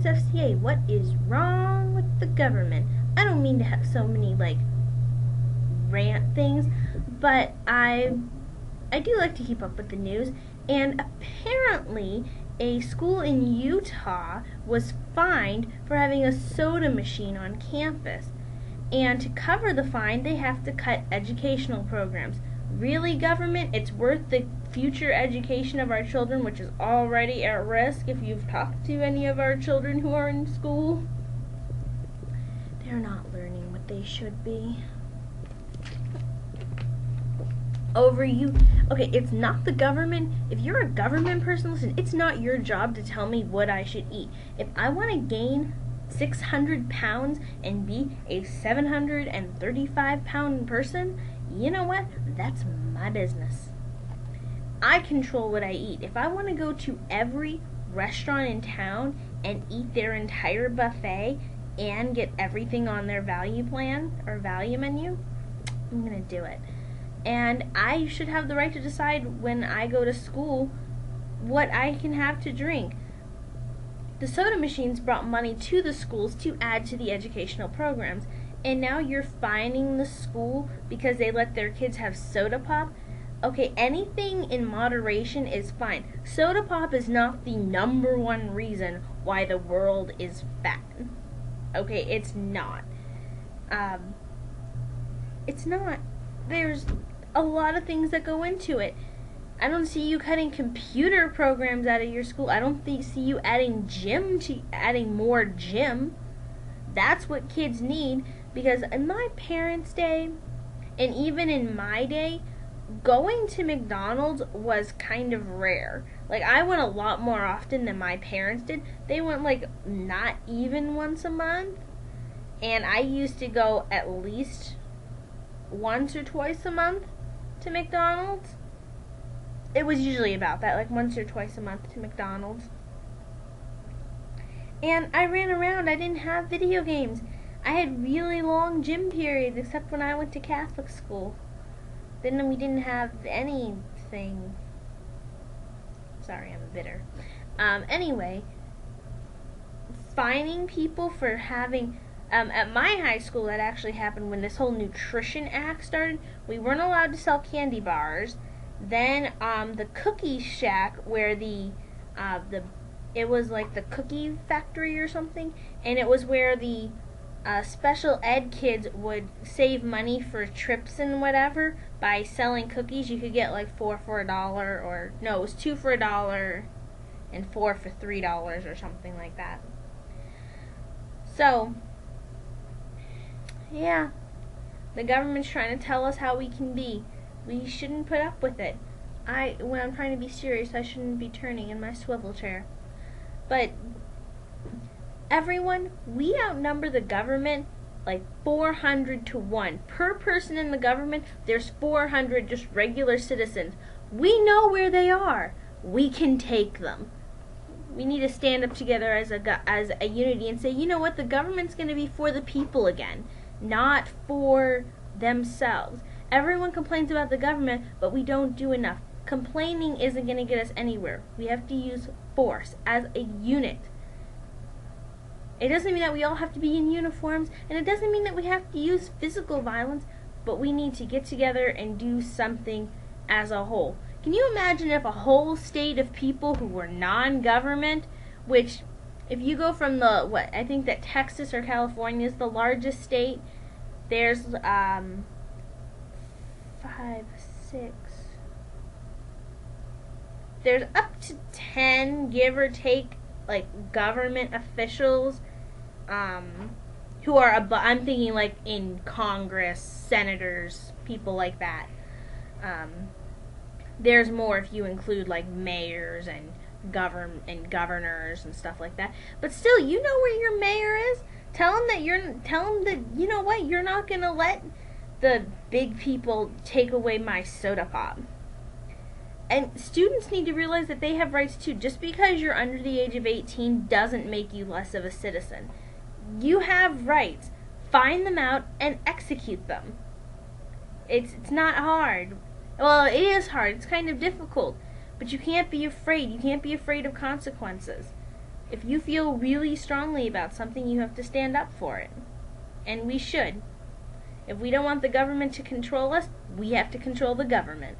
SFCA. What is wrong with the government? I don't mean to have so many like rant things, but I do like to keep up with the news, and apparently a school in Utah was fined for having a soda machine on campus. And to cover the fine, they have to cut educational programs. Really, government? It's worth the future education of our children, which is already at risk if you've talked to any of our children who are in school. They're not learning what they should be. Okay, it's not the government. If you're a government person, listen, it's not your job to tell me what I should eat. If I want to gain 600 pounds and be a 735 pound person, you know what? That's my business. I control what I eat. If I want to go to every restaurant in town and eat their entire buffet and get everything on their value plan or value menu, I'm going to do it. And I should have the right to decide when I go to school what I can have to drink. The soda machines brought money to the schools to add to the educational programs. And now you're fining the school because they let their kids have soda pop? Okay, anything in moderation is fine. Soda pop is not the number one reason why the world is fat. Okay, it's not. It's not. There's a lot of things that go into it. I don't see you cutting computer programs out of your school. I don't see you adding more gym. That's what kids need, because in my parents' day, and even in my day, going to McDonald's was kind of rare. Like, I went a lot more often than my parents did. They went like not even once a month, and I used to go at least once or twice a month to McDonald's. It was usually about that, like once or twice a month to McDonald's. And I ran around. I didn't have video games. I had really long gym periods, except when I went to Catholic school. Then we didn't have anything. Sorry, I'm bitter. Anyway, fining people for having... at my high school, that actually happened when this whole Nutrition Act started. We weren't allowed to sell candy bars. Then the Cookie Shack, where it was like the cookie factory or something, and it was where the special ed kids would save money for trips and whatever by selling cookies. You could get like 4 for $1, or no, it was 2 for $1 and 4 for $3 or something like that. So, yeah, the government's trying to tell us how we can be. We shouldn't put up with it. When I'm trying to be serious, I shouldn't be turning in my swivel chair. But everyone, we outnumber the government like 400 to 1. Per person in the government, there's 400 just regular citizens. We know where they are. We can take them. We need to stand up together as a unity and say, you know what, the government's going to be for the people again, not for themselves. Everyone complains about the government, but we don't do enough. Complaining isn't going to get us anywhere. We have to use force as a unit. It doesn't mean that we all have to be in uniforms, and it doesn't mean that we have to use physical violence, but we need to get together and do something as a whole. Can you imagine if a whole state of people who were non-government, which if you go from I think that Texas or California is the largest state, there's 5, 6, there's up to 10, give or take, like government officials who are I'm thinking like in Congress, senators, people like that. There's more if you include like mayors and governors and stuff like that. But still, you know where your mayor is. Tell him that you know what, you're not gonna let the big people take away my soda pop. And students need to realize that they have rights too. Just because you're under the age of 18 doesn't make you less of a citizen. You have rights. Find them out and execute them. It's not hard. Well, it is hard. It's kind of difficult. But you can't be afraid. You can't be afraid of consequences. If you feel really strongly about something, you have to stand up for it. And we should. If we don't want the government to control us, we have to control the government.